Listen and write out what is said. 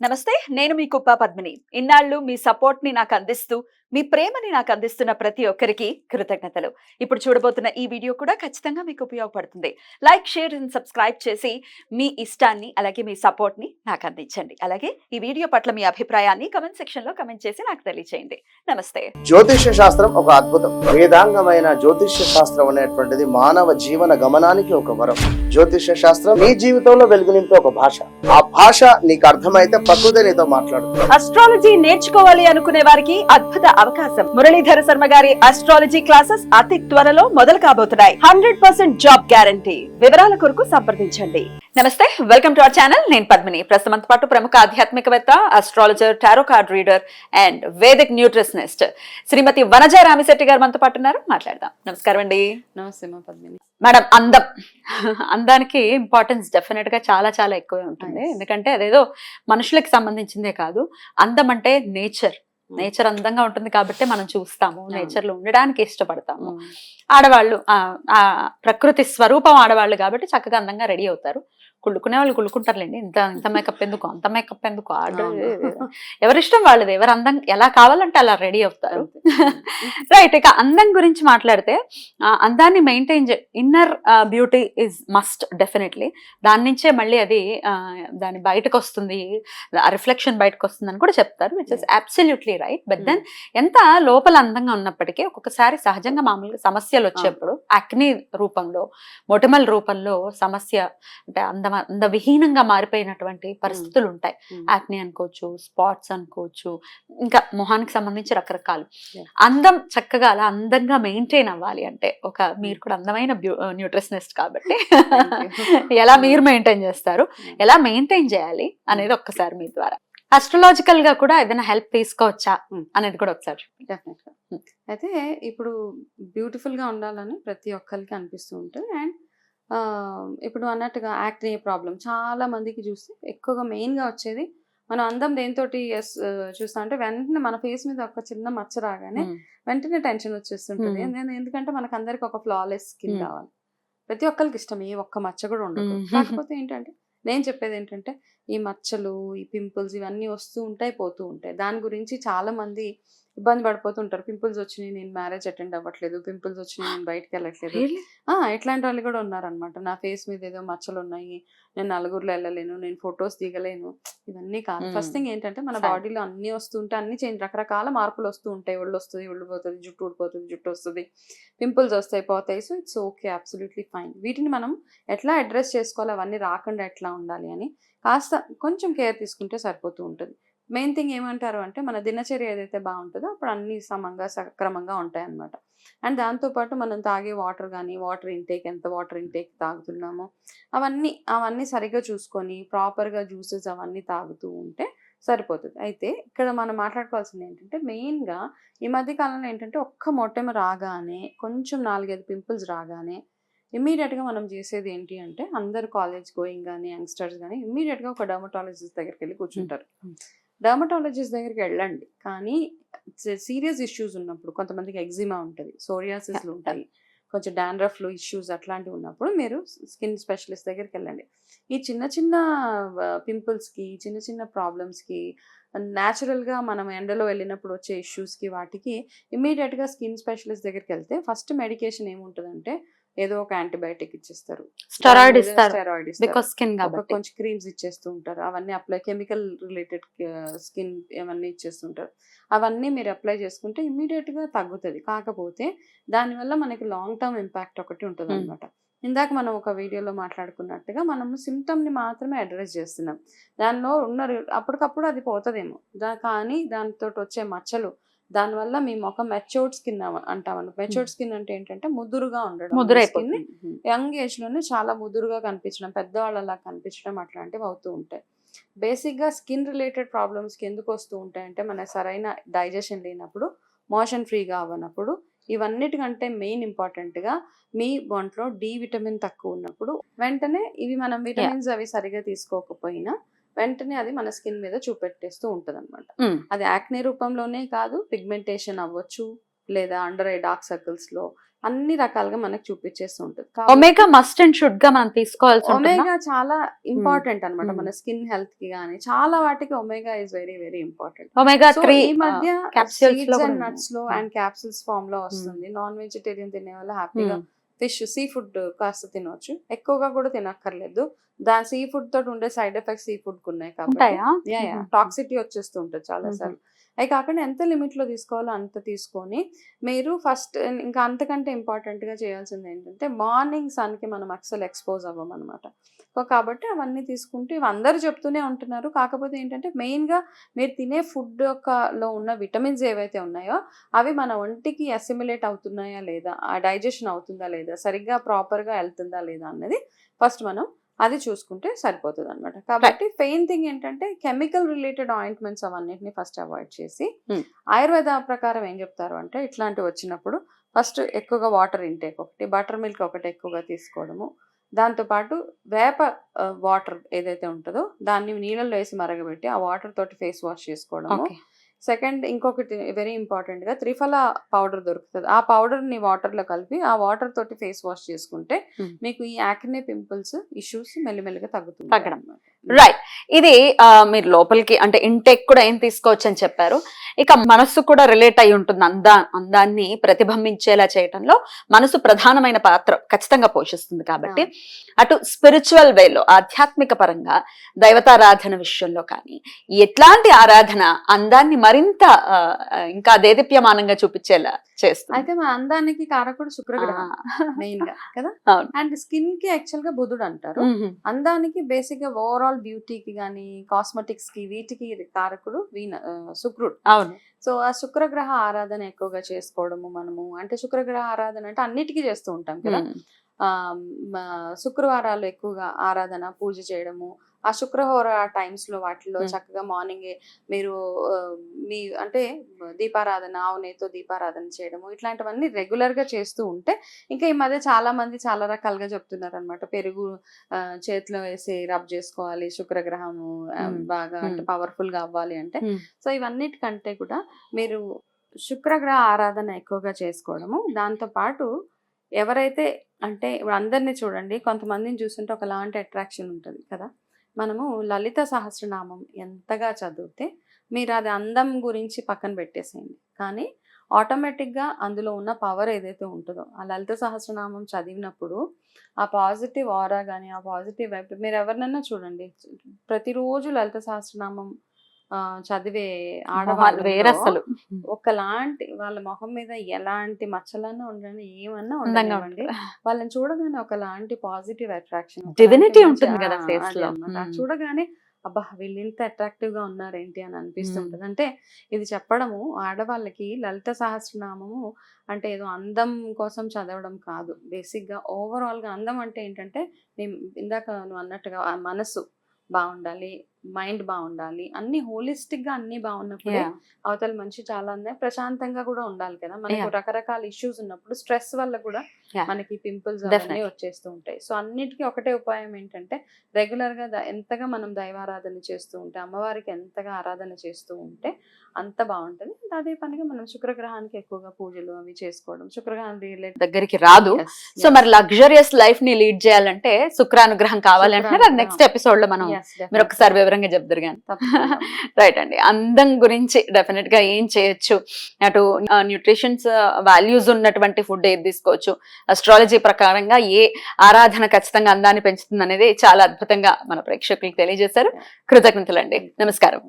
నమస్తే, నేను మీ కుప్ప పద్మిని. ఇన్నాళ్ళు మీ సపోర్ట్‌ని నాకందిస్తూ, మీ ప్రేమని నాకందిస్తున్న ప్రతి ఒక్కరికి కృతజ్ఞతలు. ఇప్పుడు చూడబోతున్న ఈ వీడియో కూడా ఖచ్చితంగా మీకు ఉపయోగపడుతుంది. లైక్, షేర్ అండ్ సబ్స్క్రైబ్ చేసి మీ ఇష్టాన్ని, అలాగే మీ సపోర్ట్‌ని నాకందించండి. అలాగే ఈ వీడియో పట్ల మీ అభిప్రాయాన్ని కామెంట్ సెక్షన్‌లో కామెంట్ చేసి నాకు తెలియజేయండి. నమస్తే. జ్యోతిష్య శాస్త్రం ఒక అద్భుతం. వేదాంగమైన జ్యోతిష్య శాస్త్రం అనేటువంటిది మానవ జీవన గమనానికి ఒక వరం. జ్యోతిష్య శాస్త్రం నీ జీవితంలో వెలుగునింపే ఒక భాష. ఆ భాష నీకు అర్థమైతే ప్రకృతి నీతో మాట్లాడుతుంది. అస్ట్రాలజీ నేర్చుకోవాలి అనుకునే వారికి అద్భుత అవకాశం. మురళీధర శర్మ గారి అస్ట్రాలజీ క్లాసెస్ అతి త్వరలో మొదలు కాబోతున్నాయి. 100% జాబ్ గ్యారంటీ. వివరాల కొరకు సంప్రదించండి. నమస్తే, వెల్కమ్ టు అవర్ ఛానల్. నేను పద్మిని. ప్రస్తుతం పాటు ప్రముఖ ఆధ్యాత్మికవేత్త, astrologer, tarot card reader and Vedic nutritionist Shrimati Vanaja Ramisetti గారు మనతో పాటు ఉన్నారు. మాట్లాడదాం. నమస్కారం అండి. నమస్తే మా పద్మిని. మేడం, అందానికి ఇంపార్టెన్స్ డెఫినెట్ గా చాలా చాలా ఎక్కువే ఉంటుంది. ఎందుకంటే అదేదో మనుషులకు సంబంధించిందే కాదు. అందం అంటే నేచర్ అందంగా ఉంటుంది కాబట్టి మనం చూస్తాము, నేచర్ లో ఉండడానికి ఇష్టపడతాము. ఆడవాళ్ళు ఆ ప్రకృతి స్వరూపం ఆడవాళ్ళు కాబట్టి చక్కగా అందంగా రెడీ అవుతారు. కుళ్ళుకునే వాళ్ళు కుళ్ళుకుంటారులేండి. ఇంత మేకప్ ఎందుకు, అంత మేకప్ ఎందుకు, ఎవరిష్టం వాళ్ళది. ఎవరు అందం ఎలా కావాలంటే అలా రెడీ అవుతారు. రైట్. ఇక అందం గురించి మాట్లాడితే అందాన్ని maintain inner beauty is must definitely. దాని నుంచే మళ్ళీ అది దాని బయటకు వస్తుంది, రిఫ్లెక్షన్ బయటకు వస్తుంది అని కూడా చెప్తారు, which is absolutely right. But then ఎంత లోపల అందంగా ఉన్నప్పటికీ ఒక్కొక్కసారి సహజంగా మామూలుగా సమస్యలు వచ్చేప్పుడు యాక్ని రూపంలో, మొటిమల రూపంలో సమస్య అంటే అందవిహీనంగా మారిపోయినటువంటి పరిస్థితులు ఉంటాయి. యాక్ని అనుకోవచ్చు, స్పాట్స్ అనుకోవచ్చు, ఇంకా మొహానికి సంబంధించి రకరకాలు. అందం చక్కగా అలా అందంగా మెయింటైన్ అవ్వాలి అంటే మీరు కూడా అందమైన న్యూట్రిషనిస్ట్ కాబట్టి ఎలా మీరు మెయింటైన్ చేస్తారు, ఎలా మెయింటైన్ చేయాలి అనేది ఒక్కసారి మీ ద్వారా అస్ట్రాలజికల్ గా కూడా ఏదైనా హెల్ప్ తీసుకోవచ్చా అనేది కూడా ఒకసారి. డెఫినెట్ గా. అయితే ఇప్పుడు బ్యూటిఫుల్ గా ఉండాలని ప్రతి ఒక్కరికి అనిపిస్తూ ఉంటుంది. అండ్ ఇప్పుడు అన్నట్టుగా యాక్నే ప్రాబ్లం చాలా మందికి చూస్తే ఎక్కువగా మెయిన్ గా వచ్చేది, మనం అందం దేనితోటి చూస్తా అంటే వెంటనే మన ఫేస్ మీద ఒక చిన్న మచ్చ రాగానే వెంటనే టెన్షన్ వచ్చేస్తుంటుంది. ఎందుకంటే మనకు అందరికి ఒక ఫ్లాలెస్ స్కిన్ కావాలి. ప్రతి ఒక్కరికి ఇష్టం, ఏ ఒక్క మచ్చ కూడా ఉండదు. కాకపోతే ఏంటంటే నేను చెప్పేది ఏంటంటే ఈ మచ్చలు, ఈ పింపుల్స్ ఇవన్నీ వస్తూ ఉంటాయి, పోతూ ఉంటాయి. దాని గురించి చాలా మంది ఇబ్బంది పడిపోతుంటారు. పింపుల్స్ వచ్చినాయి, నేను మ్యారేజ్ అటెండ్ అవ్వట్లేదు, పింపుల్స్ వచ్చినాయి, నేను బయటకు వెళ్ళట్లేదు. ఇట్లాంటి వాళ్ళు కూడా ఉన్నారనమాట. నా ఫేస్ మీద ఏదో మచ్చలు ఉన్నాయి, నేను నలుగురిలో వెళ్ళలేను, నేను ఫొటోస్ దిగలేను. ఇవన్నీ కాదు. ఫస్ట్ థింగ్ ఏంటంటే మన బాడీలో అన్ని వస్తుంటే అన్ని చేంజ్, రకరకాల మార్పులు వస్తూ ఉంటాయి. ఒళ్ళు వస్తుంది, ఒళ్ళు పోతుంది, జుట్టు ఊడిపోతుంది, జుట్టు వస్తుంది, పింపుల్స్ వస్తాయి, పోతాయి. So it's okay, absolutely fine. వీటిని మనం ఎట్లా అడ్రస్ చేసుకోవాలి, అవన్నీ రాకుండా ఎట్లా ఉండాలి అని కాస్త కొంచెం కేర్ తీసుకుంటే సరిపోతూ ఉంటుంది. మెయిన్ థింగ్ ఏమంటారు అంటే మన దినచర్య ఏదైతే బాగుంటుందో అప్పుడు అన్ని సక్రమంగా ఉంటాయి అన్నమాట. అండ్ దాంతోపాటు మనం తాగే వాటర్ కానీ, వాటర్ ఇంటేక్, ఎంత వాటర్ ఇంటేక్ తాగుతున్నామో అవన్నీ సరిగ్గా చూసుకొని ప్రాపర్గా జ్యూసెస్ అవన్నీ తాగుతూ ఉంటే సరిపోతుంది. అయితే ఇక్కడ మనం మాట్లాడుకోవాల్సింది ఏంటంటే మెయిన్గా ఈ మధ్య కాలంలో ఏంటంటే ఒక్క మొట్టెమ రాగానే, కొంచెం 4-5 పింపుల్స్ రాగానే ఇమ్మీడియట్గా మనం చేసేది ఏంటి అంటే, అందరు కాలేజ్ గోయింగ్ కానీ యంగ్స్టర్స్ కానీ ఇమ్మీడియట్గా ఒక డర్మటాలజిస్ట్ దగ్గరికి వెళ్ళి కూర్చుంటారు. డర్మటాలజిస్ట్ దగ్గరికి వెళ్ళండి, కానీ సీరియస్ ఇష్యూస్ ఉన్నప్పుడు, కొంతమందికి ఎగ్జిమా ఉంటుంది, సోరియాసిస్లు ఉంటాయి, కొంచెం డాండ్రఫ్లు ఇష్యూస్ అట్లాంటివి ఉన్నప్పుడు మీరు స్కిన్ స్పెషలిస్ట్ దగ్గరికి వెళ్ళండి. ఈ చిన్న చిన్న పింపుల్స్కి, చిన్న చిన్న ప్రాబ్లమ్స్కి, న్యాచురల్గా మనం ఎండలో వెళ్ళినప్పుడు వచ్చే ఇష్యూస్కి, వాటికి ఇమ్మీడియట్గా స్కిన్ స్పెషలిస్ట్ దగ్గరికి వెళ్తే ఫస్ట్ మెడికేషన్ ఏముంటుందంటే ఏదో ఒక యాంటీబయాటిక్ ఇచ్చేస్తారు, స్టెరాయిడ్ కొంచెం క్రీమ్స్ ఇచ్చేస్తూ ఉంటారు. అవన్నీ అప్లై, కెమికల్ రిలేటెడ్ స్కిన్ అవన్నీ ఇచ్చేస్తుంటారు. అవన్నీ మీరు అప్లై చేసుకుంటే ఇమ్మీడియట్ గా తగ్గుతుంది. కాకపోతే దానివల్ల మనకి లాంగ్ టర్మ్ ఇంపాక్ట్ ఒకటి ఉంటుంది అనమాట. ఇందాక మనం ఒక వీడియోలో మాట్లాడుకున్నట్టుగా మనము సిమ్టమ్ని మాత్రమే అడ్రస్ చేస్తున్నాం. దానిలో ఉన్న అప్పటికప్పుడు అది పోతుందేమో, కానీ దానితో వచ్చే మచ్చలు, దానివల్ల మీ ముఖం మెచ్యూర్డ్ స్కిన్ అంటామని. మెచ్యూర్డ్ స్కిన్ అంటే ఏంటంటే ముదురుగా ఉండడం, స్కిన్ యంగ్ ఏజ్ లోనే చాలా ముదురుగా కనిపించడం, పెద్దవాళ్ళలా కనిపించడం, అట్లాంటివి అవుతూ ఉంటాయి. బేసిక్గా స్కిన్ రిలేటెడ్ ప్రాబ్లమ్స్కి ఎందుకు వస్తూ ఉంటాయంటే మన సరైన డైజెషన్ లేనప్పుడు, మోషన్ ఫ్రీగా అవ్వనప్పుడు, ఇవన్నిటికంటే మెయిన్ ఇంపార్టెంట్గా మీ ఒంట్లో డి విటమిన్ తక్కువ ఉన్నప్పుడు వెంటనే ఇవి మనం విటమిన్స్ అవి సరిగా తీసుకోకపోయినా వెంటనే అది మన స్కిన్ మీద చూపెట్టేస్తూ ఉంటుంది అనమాట. అది యాక్నే రూపంలోనే కాదు, పిగ్మెంటేషన్ అవ్వచ్చు, లేదా అండర్ ఐ డార్క్ సర్కిల్స్లో, అన్ని రకాలుగా మనకు చూపించేస్తూ ఉంటుంది. ఒమేగా మస్ట్ అండ్ షుడ్ గా మనం తీసుకోవాల్సి ఉంటుంది. ఒమేగా చాలా ఇంపార్టెంట్ అన్నమాట మన స్కిన్ హెల్త్ కి గానీ చాలా వాటికి omega is very very important. Omega 3 ఈ మధ్య capsules లో సీడ్స్ కూడా అండ్ నట్స్ లో అండ్ క్యాప్సూల్స్ ఫామ్ లో వస్తుంది. నాన్ వెజిటేరియన్ తినే వాళ్ళు హ్యాపీగా ఫిష్ సీ ఫుడ్ కాస్త తినవచ్చు, ఎక్కువగా కూడా తినక్కర్లేదు. సీ ఫుడ్ తోటి ఉండే సైడ్ ఎఫెక్ట్స్ సీ ఫుడ్ కు ఉన్నాయి కాబట్టి టాక్సిటీ వచ్చేస్తూ ఉంటుంది చాలా సార్లు. అవి కాకుండా ఎంత లిమిట్ లో తీసుకోవాలో అంత తీసుకొని మీరు ఫస్ట్ ఇంకా అంతకంటే ఇంపార్టెంట్ గా చేయాల్సింది ఏంటంటే మార్నింగ్ సన్ కి మనం అసలు ఎక్స్పోజ్ అవ్వం అనమాట. కాబట్టి అవన్నీ తీసుకుంటే ఇవి అందరూ చెప్తూనే ఉంటున్నారు. కాకపోతే ఏంటంటే మెయిన్ గా మీరు తినే ఫుడ్ లో ఉన్న విటమిన్స్ ఏవైతే ఉన్నాయో అవి మన ఒంటికి అసిమిలేట్ అవుతున్నాయా లేదా, ఆ డైజెషన్ అవుతుందా లేదా, సరిగ్గా ప్రాపర్ గా వెళ్తుందా లేదా అన్నది ఫస్ట్ మనం అది చూసుకుంటే సరిపోతుంది అనమాట. కాబట్టి పెయిన్ థింగ్ ఏంటంటే కెమికల్ రిలేటెడ్ ఆయింట్మెంట్స్ అవన్నిటిని ఫస్ట్ అవాయిడ్ చేసి ఆయుర్వేద ప్రకారం ఏం చెప్తారు అంటే ఇట్లాంటివి వచ్చినప్పుడు ఫస్ట్ ఎక్కువగా వాటర్ ఇంటేక్ ఒకటి, బటర్ మిల్క్ ఒకటి ఎక్కువగా తీసుకోవడము, దాంతోపాటు వేప వాటర్ ఏదైతే ఉంటుందో దాన్ని నీళ్ళల్లో వేసి మరగబెట్టి ఆ వాటర్ తోటి ఫేస్ వాష్ చేసుకోవడము. సెకండ్ ఇంకొకటి వెరీ ఇంపార్టెంట్ గా త్రిఫల పౌడర్ దొరుకుతుంది, ఆ పౌడర్ ని వాటర్ లో కలిపి ఆ వాటర్ తోటి ఫేస్ వాష్ చేసుకుంటే మీకు ఈ యాక్నే పింపుల్స్ ఇష్యూస్ మెల్లిమెల్లిగా తగ్గడం. రైట్. ఇది మీరు లోపలికి అంటే ఇంటేక్ కూడా ఏం తీసుకోవచ్చు అని చెప్పారు. ఇక మనస్సు కూడా రిలేట్ అయి ఉంటుంది. అందాన్ని ప్రతిబింబించేలా చేయటంలో మనసు ప్రధానమైన పాత్ర ఖచ్చితంగా పోషిస్తుంది. కాబట్టి అటు స్పిరిచువల్ వేలో ఆధ్యాత్మిక పరంగా దైవతారాధన విషయంలో కానీ ఎట్లాంటి ఆరాధన అందాన్ని మరింత ఇంకా దేదీప్యమానంగా చూపించేలా చేస్తుంది? అయితే మన అందానికి కారకుడు శుక్రగ్రహం మెయిన్ గా కదా. అండ్ స్కిన్ కి యాక్చువల్ గా బుధుడు అంటారు. అందానికి బేసిక్ గా ఓవరాల్ బ్యూటీకి గానీ కాస్మెటిక్స్ కి వీటికి కారకుడు శుక్రుడు. అవును. సో ఆ శుక్రగ్రహ ఆరాధన ఎక్కువగా చేసుకోవడము మనము, అంటే శుక్రగ్రహ ఆరాధన అంటే అన్నిటికీ చేస్తూ ఉంటాం కదా. శుక్రవారాలు ఎక్కువగా ఆరాధన పూజ చేయడము, ఆ శుక్రవార టైమ్స్ లో వాటిలో చక్కగా మార్నింగ్ మీరు మీ అంటే దీపారాధన ఆవునేతో దీపారాధన చేయడము ఇట్లాంటివన్నీ రెగ్యులర్ గా చేస్తూ ఉంటే ఇంకా ఈ మధ్య చాలా మంది చాలా రకాలుగా చెప్తున్నారు అనమాట. పెరుగు చేతిలో వేసి రబ్ చేసుకోవాలి శుక్రగ్రహము బాగా అంటే పవర్ఫుల్ గా అవ్వాలి అంటే. సో ఇవన్నిటికంటే కూడా మీరు శుక్రగ్రహ ఆరాధన ఎక్కువగా చేసుకోవడము, దాంతో పాటు ఎవరైతే అంటే ఇప్పుడు అందరినీ చూడండి, కొంతమందిని చూస్తుంటే ఒకలాంటి అట్రాక్షన్ ఉంటుంది కదా. మనము లలిత సహస్రనామం ఎంతగా చదివితే మీరు అది అందం గురించి పక్కన పెట్టేసేయండి, కానీ ఆటోమేటిక్గా అందులో ఉన్న పవర్ ఏదైతే ఉంటుందో ఆ లలిత సహస్రనామం చదివినప్పుడు ఆ పాజిటివ్ ఆరా కానీ ఆ పాజిటివ్ వైపు మీరు ఎవరినైనా చూడండి, ప్రతిరోజు లలిత సహస్రనామం చదివే ఆడవాళ్ళు వేరే అసలు ఒకలాంటి వాళ్ళ మొహం మీద ఎలాంటి మచ్చలన్నా ఉండండి ఏమన్నా ఉండనివ్వండి, వాళ్ళని చూడగానే ఒకలాంటి పాజిటివ్ అట్రాక్షన్ డివినిటీ ఉంటుంది కదా ఫేస్ లో. చూడగానే అబ్బా వీళ్ళు ఇంత అట్రాక్టివ్ గా ఉన్నారేంటి అని అనిపిస్తుంటది. అంటే ఇది చెప్పడము ఆడవాళ్ళకి లలిత సహస్రనామము అంటే ఏదో అందం కోసం చదవడం కాదు, బేసిక్ గా ఓవరాల్ గా అందం అంటే ఏంటంటే ఇందాక నువ్వు అన్నట్టుగా ఆ మనసు బాగుండాలి, మైండ్ బాగుండాలి, అన్ని హోలిస్టిక్ గా అన్ని బాగున్నప్పుడే అవతల మనిషి చాలా ప్రశాంతంగా కూడా ఉండాలి కదా. మనకు రకరకాల ఇష్యూస్ ఉన్నప్పుడు స్ట్రెస్ వల్ల కూడా మనకి పింపుల్స్ అవన్నీ వచ్చేస్తూ ఉంటాయి. సో అన్నిటికీ ఒకటే ఉపాయం ఏంటంటే రెగ్యులర్ గా ఎంతగా మనం దైవారాధన చేస్తూ ఉంటే, అమ్మవారికి ఎంతగా ఆరాధన చేస్తూ ఉంటే అంత బాగుంటది. అదే పనిగా మనం శుక్రగ్రహానికి ఎక్కువగా పూజలు అవి చేసుకోవడం, శుక్రగ్రహం రిలేటెడ్ దగ్గరికి రాదు. సో మరి లగ్జరియస్ లైఫ్ ని లీడ్ చేయాలంటే శుక్రానుగ్రహం కావాలి అంటున్నారు. అది నెక్స్ట్ ఎపిసోడ్ లో మనం మీరు ఒకసారి వివరంగా చెప్తారు కానీ. రైట్ అండి. అందం గురించి డెఫినెట్ గా ఏం చేయొచ్చు, అటు న్యూట్రిషన్స్ వాల్యూస్ ఉన్నటువంటి ఫుడ్ ఏది తీసుకోవచ్చు, అస్ట్రాలజీ ప్రకారంగా ఏ ఆరాధన ఖచ్చితంగా అందాన్ని పెంచుతుంది అనేది చాలా అద్భుతంగా మన ప్రేక్షకులకు తెలియజేశారు. కృతజ్ఞతలండి. నమస్కారం.